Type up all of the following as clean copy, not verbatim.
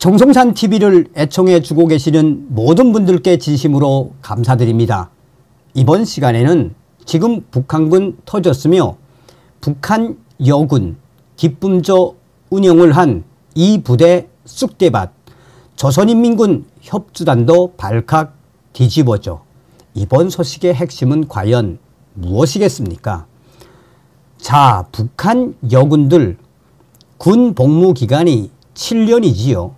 정성산 TV를 애청해 주고 계시는 모든 분들께 진심으로 감사드립니다. 이번 시간에는 지금 북한군 터졌으며 북한 여군 기쁨조 운영을 한 이 부대 쑥대밭 조선인민군 협주단도 발칵 뒤집어져. 이번 소식의 핵심은 과연 무엇이겠습니까? 자, 북한 여군들 군 복무 기간이 7년이지요.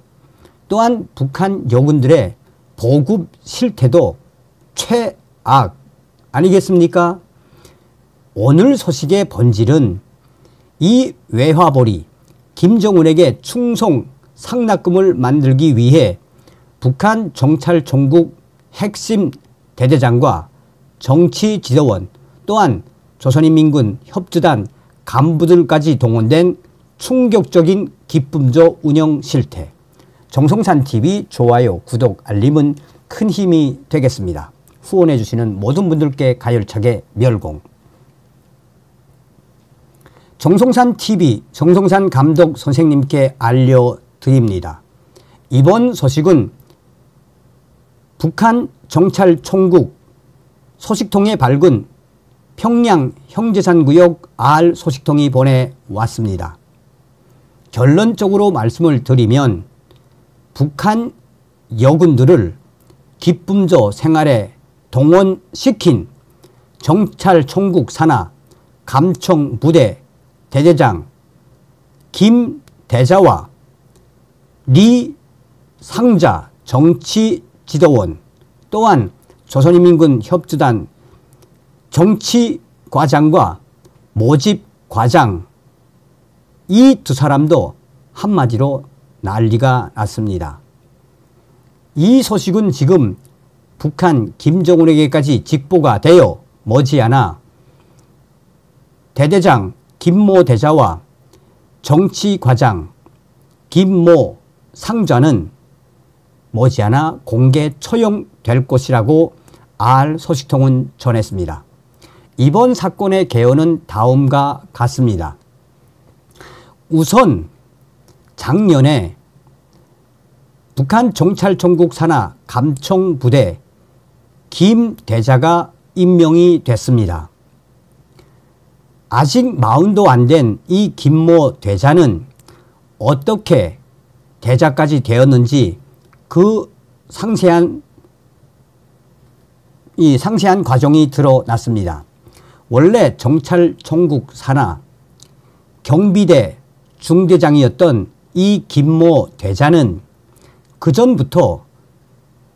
또한 북한 여군들의 보급 실태도 최악 아니겠습니까? 오늘 소식의 본질은 이 외화벌이 김정은에게 충성 상납금을 만들기 위해 북한 정찰총국 핵심 대대장과 정치 지도원 또한 조선인민군 협주단 간부들까지 동원된 충격적인 기쁨조 운영 실태. 정성산TV 좋아요, 구독, 알림은 큰 힘이 되겠습니다. 후원해 주시는 모든 분들께 가열차게 멸공. 정성산TV 정성산 감독 선생님께 알려드립니다. 이번 소식은 북한 정찰총국 소식통에 밝은 평양 형제산구역 R 소식통이 보내왔습니다. 결론적으로 말씀을 드리면 북한 여군들을 기쁨조 생활에 동원시킨 정찰총국 산하 감청부대 대대장 김대자와 리상자 정치지도원 또한 조선인민군 협주단 정치과장과 모집과장 이 두 사람도 한마디로 난리가 났습니다. 이 소식은 지금 북한 김정은에게까지 직보가 되어 머지않아 대대장 김모 대자와 정치과장 김모 상자는 머지않아 공개 처형될 것이라고 R 소식통은 전했습니다. 이번 사건의 개요는 다음과 같습니다. 우선 작년에 북한 정찰총국 산하 감청부대 김대자가 임명이 됐습니다. 아직 마흔도 안 된 이 김모 대자는 어떻게 대자까지 되었는지 그 상세한 과정이 드러났습니다. 원래 정찰총국 산하 경비대 중대장이었던 이 김모 대자는 그전부터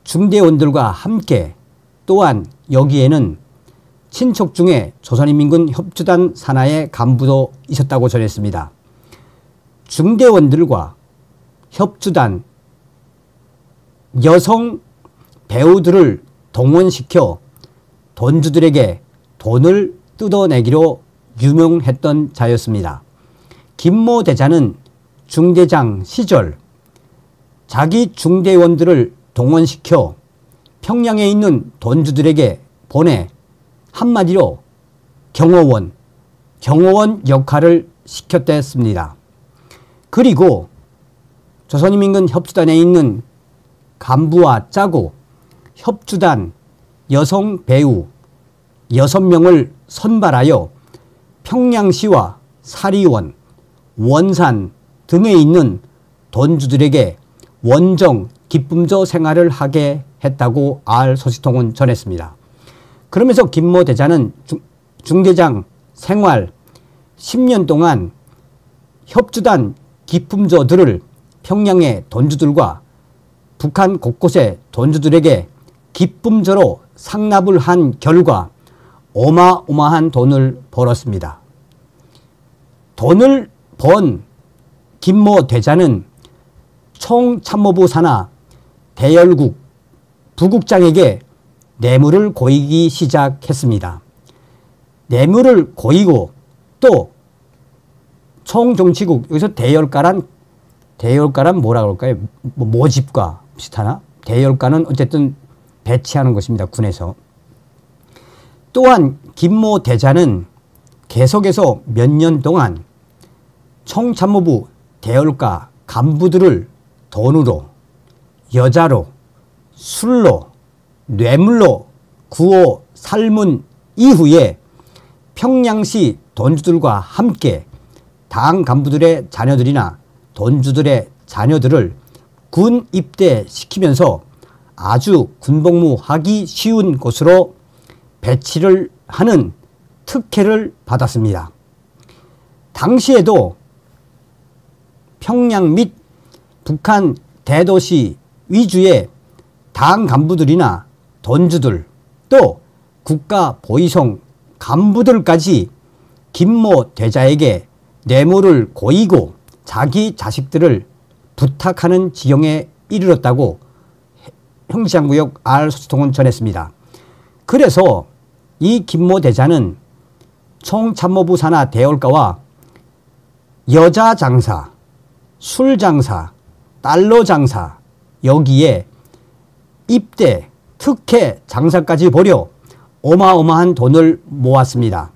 중대원들과 함께 또한 여기에는 친척 중에 조선인민군 협주단 산하의 간부도 있었다고 전했습니다. 중대원들과 협주단 여성 배우들을 동원시켜 돈주들에게 돈을 뜯어내기로 유명했던 자였습니다. 김모 대자는 중대장 시절 자기 중대원들을 동원시켜 평양에 있는 돈주들에게 보내 한마디로 경호원 역할을 시켰댔습니다. 그리고 조선인민군 협주단에 있는 간부와 짜고 협주단 여성 배우 6명을 선발하여 평양시와 사리원, 원산 등에 있는 돈주들에게 원정 기쁨조 생활을 하게 했다고 R 소식통은 전했습니다. 그러면서 김모 대자는 중대장 생활 10년 동안 협주단 기쁨조들을 평양의 돈주들과 북한 곳곳의 돈주들에게 기쁨조로 상납을 한 결과 어마어마한 돈을 벌었습니다. 돈을 번 김모 대자는 총참모부 산하 대열국 부국장에게 뇌물을 고이기 시작했습니다. 뇌물을 고이고 또 총정치국 여기서 대열가란 뭐라 그럴까요? 모집과 비슷하나? 대열가는 어쨌든 배치하는 것입니다. 군에서. 또한 김모 대자는 계속해서 몇 년 동안 총참모부 대열가 간부들을 돈으로, 여자로, 술로, 뇌물로 구워 삶은 이후에 평양시 돈주들과 함께 당 간부들의 자녀들이나 돈주들의 자녀들을 군 입대시키면서 아주 군복무하기 쉬운 곳으로 배치를 하는 특혜를 받았습니다. 당시에도 평양 및 북한 대도시 위주의 당 간부들이나 돈주들 또 국가 보위성 간부들까지 김모 대자에게 뇌물을 고이고 자기 자식들을 부탁하는 지경에 이르렀다고 형지장구역 R소식통은 전했습니다. 그래서 이 김모 대자는 총참모부 산하 대올가와 여자 장사, 술 장사, 달러 장사, 여기에 입대, 특혜 장사까지 벌여 어마어마한 돈을 모았습니다.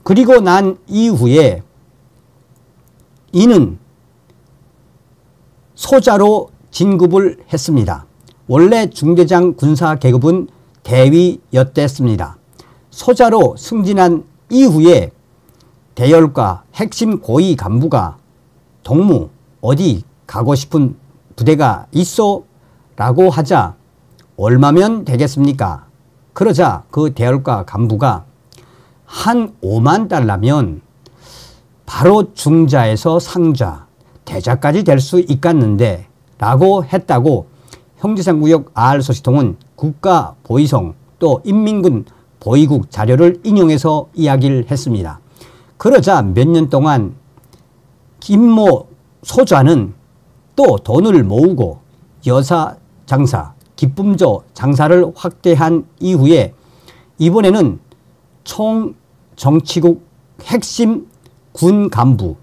그리고 난 이후에 이는 소자로 진급을 했습니다. 원래 중대장 군사 계급은 대위였댔습니다. 소자로 승진한 이후에 대열과 핵심 고위 간부가 동무 어디 가고 싶은 부대가 있어? 라고 하자 얼마면 되겠습니까? 그러자 그 대열과 간부가 한 5만 달러면 바로 중자에서 상좌, 대자까지 될 수 있겠는데 라고 했다고 형제상구역 R소식통은 국가보위성 또 인민군 보위국 자료를 인용해서 이야기를 했습니다. 그러자 몇 년 동안 김모 소좌는 또 돈을 모으고 여사 장사, 기쁨조 장사를 확대한 이후에 이번에는 총 정치국 핵심 군 간부,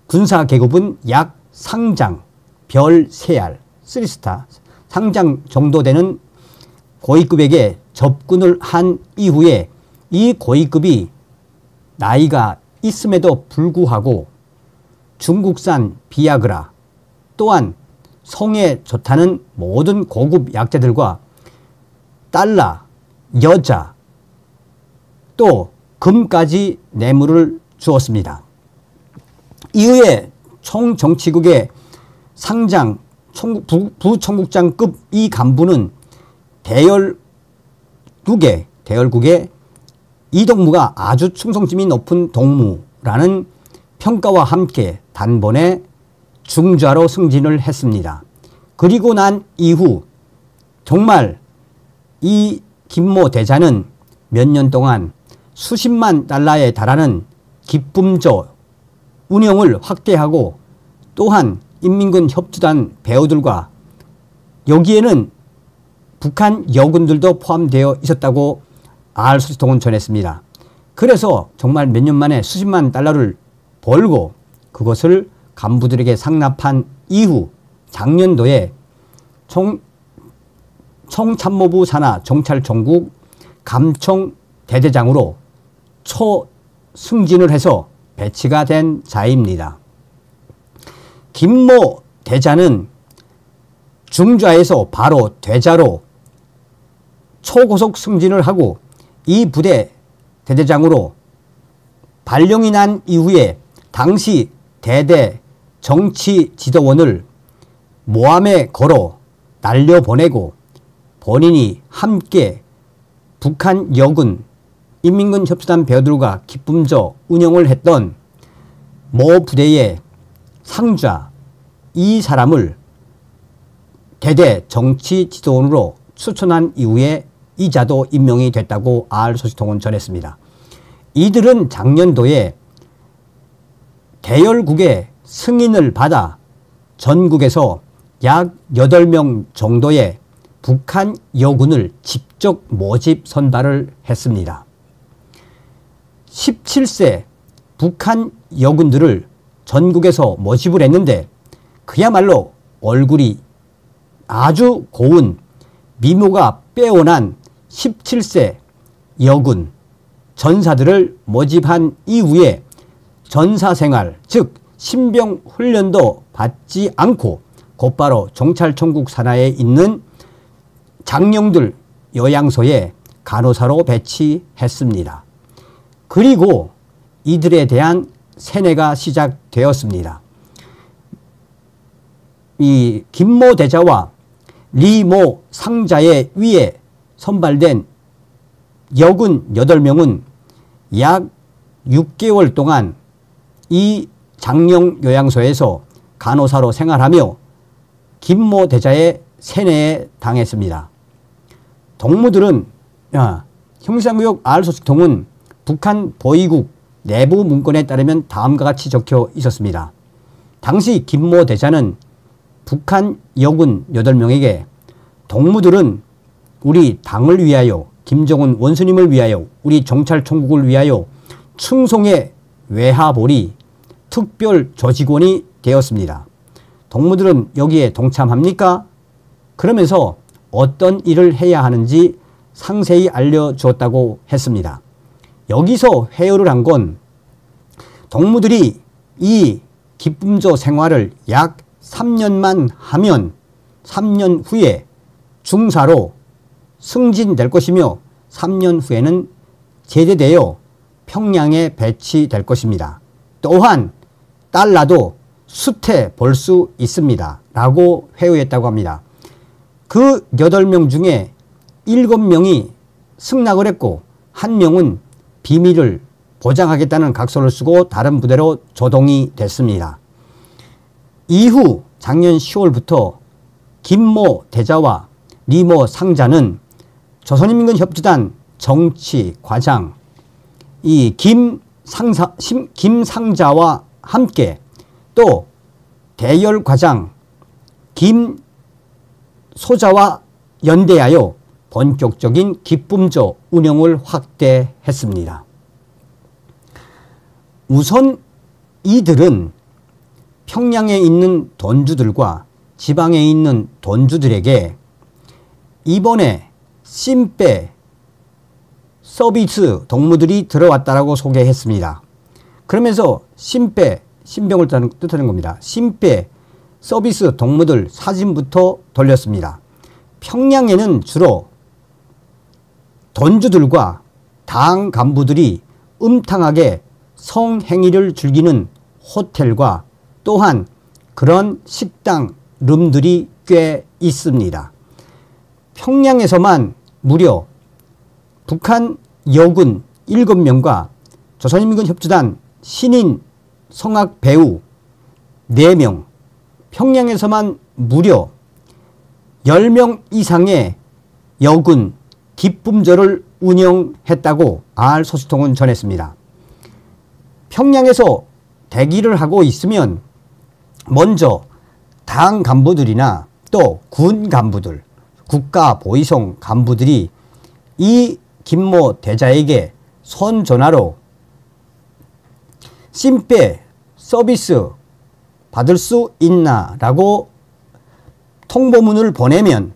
군사 계급은 약 상장, 별 3알, 3스타, 상장 정도 되는 고위급에게 접근을 한 이후에 이 고위급이 나이가 있음에도 불구하고 중국산 비아그라 또한 성에 좋다는 모든 고급 약재들과 달러, 여자, 또 금까지 뇌물을 주었습니다. 이후에 총정치국의 상장, 부총국장급 이 간부는 대열국의 이 동무가 아주 충성심이 높은 동무라는 평가와 함께 단번에 중좌로 승진을 했습니다. 그리고 난 이후 정말 이 김모 대자는 몇 년 동안 수십만 달러에 달하는 기쁨조 운영을 확대하고 또한 인민군 협조단 배우들과 여기에는 북한 여군들도 포함되어 있었다고 R소식통은 전했습니다. 그래서 정말 몇 년 만에 수십만 달러를 벌고 그것을 간부들에게 상납한 이후 작년도에 총참모부 산하 정찰총국 감총 대대장으로 초승진을 해서 배치가 된 자입니다. 김모 대자는 중좌에서 바로 대자로 초고속 승진을 하고 이 부대 대대장으로 발령이 난 이후에 당시 대대 정치 지도원을 모함에 걸어 날려보내고 본인이 함께 북한 여군 인민군 협조단 배우들과 기쁨조 운영을 했던 모 부대의 상좌 이 사람을 대대 정치 지도원으로 추천한 이후에 이자도 임명이 됐다고 R소식통은 전했습니다. 이들은 작년도에 대열국의 승인을 받아 전국에서 약 8명 정도의 북한 여군을 직접 모집 선발을 했습니다. 17세 북한 여군들을 전국에서 모집을 했는데 그야말로 얼굴이 아주 고운 미모가 빼어난 17세 여군 전사들을 모집한 이후에 전사생활 즉 신병 훈련도 받지 않고 곧바로 정찰총국 산하에 있는 장령들 요양소에 간호사로 배치했습니다. 그리고 이들에 대한 세뇌가 시작되었습니다. 이 김모 대자와 리모 상자의 위에 선발된 여군 8명은 약 6개월 동안 이 장령 요양소에서 간호사로 생활하며 김모 대자의 세뇌에 당했습니다. 동무들은 형사구역 R소식통은 북한 보위국 내부 문건에 따르면 다음과 같이 적혀 있었습니다. 당시 김모 대자는 북한 여군 8명에게 동무들은 우리 당을 위하여, 김정은 원수님을 위하여, 우리 정찰총국을 위하여 충성의 외하보리 특별 조직원이 되었습니다. 동무들은 여기에 동참합니까? 그러면서 어떤 일을 해야 하는지 상세히 알려주었다고 했습니다. 여기서 회유를 한 건 동무들이 이 기쁨조 생활을 약 3년만 하면 3년 후에 중사로 승진될 것이며 3년 후에는 제대되어 평양에 배치될 것입니다. 또한 달러도 수태 볼 수 있습니다. 라고 회유했다고 합니다. 그 8명 중에 7명이 승낙을 했고 1명은 비밀을 보장하겠다는 각서를 쓰고 다른 부대로 조동이 됐습니다. 이후 작년 10월부터 김모 대자와 리모 상자는 조선인민군협주단 정치과장 이 김상자와 함께 또 대열과장 김소자와 연대하여 본격적인 기쁨조 운영을 확대했습니다. 우선 이들은 평양에 있는 돈주들과 지방에 있는 돈주들에게 이번에 심빼 서비스 동무들이 들어왔다라고 소개했습니다. 그러면서 심빼, 신병을 뜻하는 겁니다. 심빼 서비스 동무들 사진부터 돌렸습니다. 평양에는 주로 돈주들과 당 간부들이 음탕하게 성행위를 즐기는 호텔과 또한 그런 식당 룸들이 꽤 있습니다. 평양에서만 무려 북한 여군 7명과 조선인민군협주단 신인 성악 배우 4명, 평양에서만 무려 10명 이상의 여군 기쁨조를 운영했다고 R소식통은 전했습니다. 평양에서 대기를 하고 있으면 먼저 당 간부들이나 또 군 간부들, 국가보위성 간부들이 이 김모 대자에게 손전화로 심빼 서비스 받을 수 있나 라고 통보문을 보내면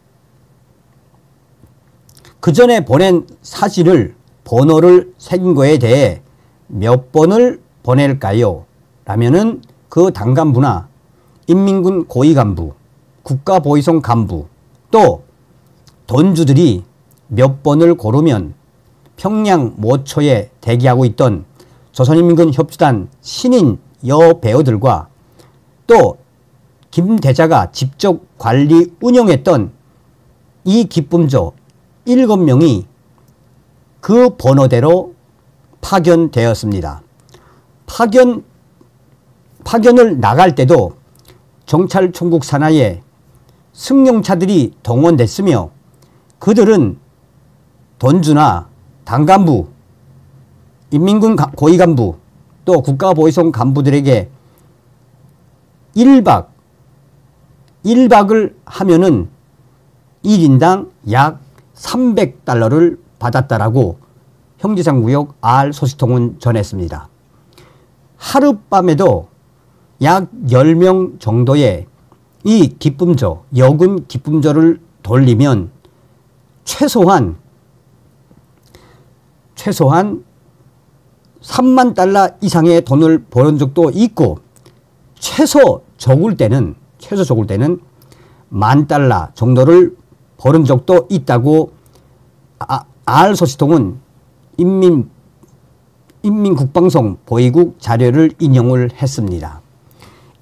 그 전에 보낸 사실을 번호를 새긴 거에 대해 몇 번을 보낼까요? 라면은 그 당간부나 인민군 고위간부, 국가보위성 간부 또 돈주들이 몇 번을 고르면 평양 모초에 대기하고 있던 조선인민군 협주단 신인 여배우들과 또 김 대자가 직접 관리 운영했던 이 기쁨조 7명이 그 번호대로 파견되었습니다. 파견을 나갈 때도 정찰총국 산하에 승용차들이 동원됐으며 그들은 돈주나 당간부, 인민군 고위간부 또 국가보위성 간부들에게 1박을 하면은 1인당 약 300달러를 받았다라고 형제상구역 R소식통은 전했습니다. 하룻밤에도 약 10명 정도의 이 기쁨조, 여군 기쁨조를 돌리면 최소한 3만 달러 이상의 돈을 버는 적도 있고 최소 적을 때는 $10,000 정도를 벌은 적도 있다고 알 소식통은 인민국방송 보위국 자료를 인용을 했습니다.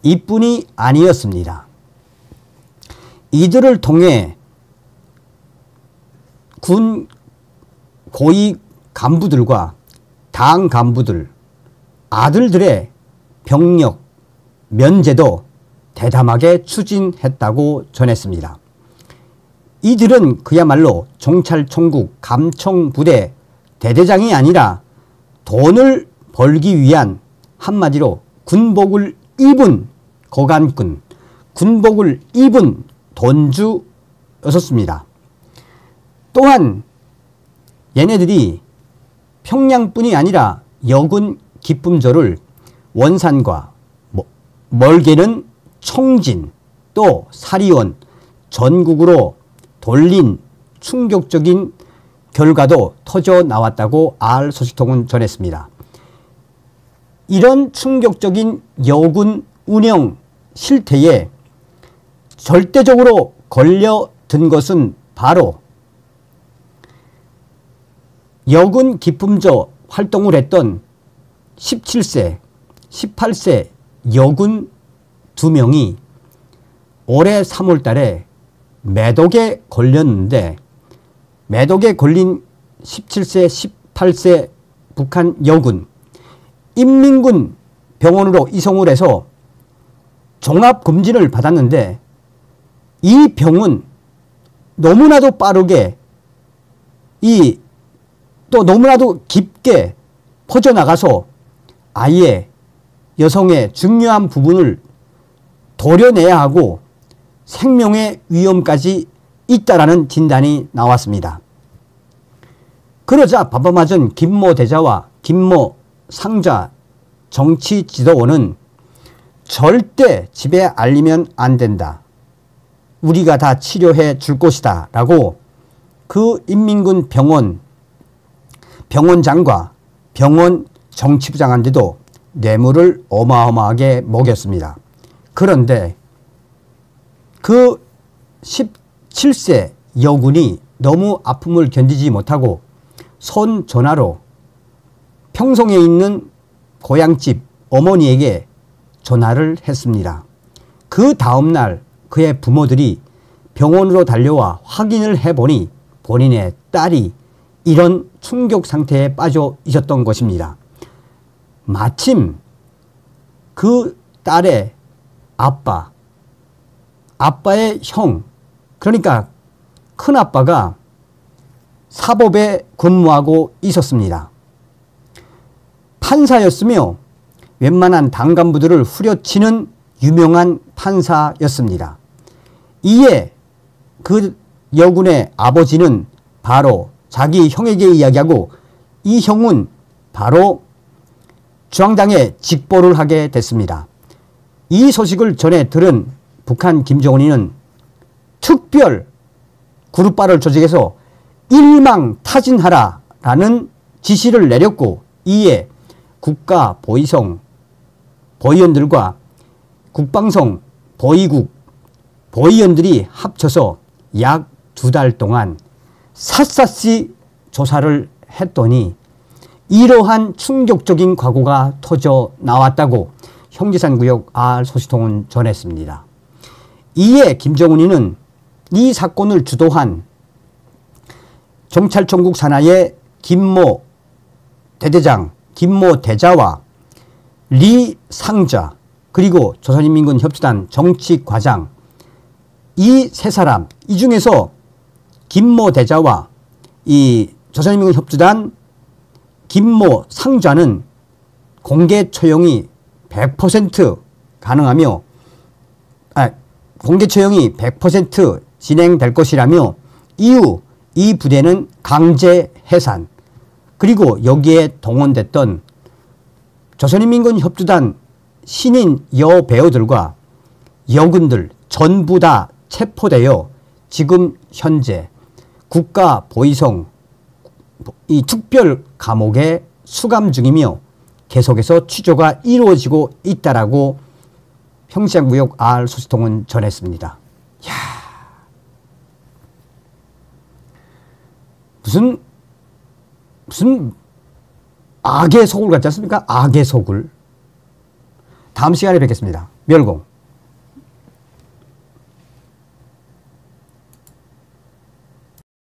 이뿐이 아니었습니다. 이들을 통해 군 고위 간부들과 당 간부들, 아들들의 병력 면제도 대담하게 추진했다고 전했습니다. 이들은 그야말로 종찰총국 감청부대 대대장이 아니라 돈을 벌기 위한, 한마디로 군복을 입은 거간꾼, 군복을 입은 돈주였었습니다. 또한 얘네들이 평양뿐이 아니라 여군 기쁨조를 원산과 멀게는 청진, 또 사리원, 전국으로 돌린 충격적인 결과도 터져 나왔다고 알 소식통은 전했습니다. 이런 충격적인 여군 운영 실태에 절대적으로 걸려든 것은 바로 여군 기품조 활동을 했던 17세, 18세 여군 2명이 올해 3월 달에 매독에 걸렸는데, 매독에 걸린 17세, 18세 북한 여군, 인민군 병원으로 이송을 해서 종합검진을 받았는데, 이 병은 너무나도 빠르게 또 너무나도 깊게 퍼져나가서 아예 여성의 중요한 부분을 도려내야 하고 생명의 위험까지 있다라는 진단이 나왔습니다. 그러자 바바마전 김모 대자와 김모 상자 정치 지도원은 절대 집에 알리면 안 된다, 우리가 다 치료해 줄 것이다 라고 그 인민군 병원장과 병원 정치부장한테도 뇌물을 어마어마하게 먹였습니다. 그런데 그 17세 여군이 너무 아픔을 견디지 못하고 손 전화로 평성에 있는 고향집 어머니에게 전화를 했습니다. 그 다음날 그의 부모들이 병원으로 달려와 확인을 해보니 본인의 딸이 이런 충격 상태에 빠져 있었던 것입니다. 마침 그 딸의 아빠의 형, 그러니까 큰아빠가 사법에 근무하고 있었습니다. 판사였으며 웬만한 당 간부들을 후려치는 유명한 판사였습니다. 이에 그 여군의 아버지는 바로 자기 형에게 이야기하고, 이 형은 바로 중앙당에 직보를 하게 됐습니다. 이 소식을 전해 들은 북한 김정은이는 특별 그룹바를 조직해서 일망타진하라라는 지시를 내렸고, 이에 국가 보위성 보위원들과 국방성 보위국 보위원들이 합쳐서 약 2달 동안 샅샅이 조사를 했더니 이러한 충격적인 과거가 터져 나왔다고 형제산구역 R 소식통은 전했습니다. 이에 김정은이는 이 사건을 주도한 경찰총국 산하의 김모 대대장, 김모 대자와 리 상자, 그리고 조선인민군 협조단 정치과장, 이 세 사람, 이 중에서 김모 대자와 이 조선인민군 협조단 김모 상자는 공개 처형이 100% 가능하며, 공개 처형이 100% 진행될 것이라며, 이후 이 부대는 강제 해산, 그리고 여기에 동원됐던 조선인민군 협조단 신인 여배우들과 여군들 전부 다 체포되어 지금 현재 국가보위성 이 특별 감옥에 수감 중이며 계속해서 취조가 이루어지고 있다라고 평시무역 R 소식통은 전했습니다. 야, 무슨 악의 소굴 같지 않습니까? 악의 소굴. 다음 시간에 뵙겠습니다. 멸공.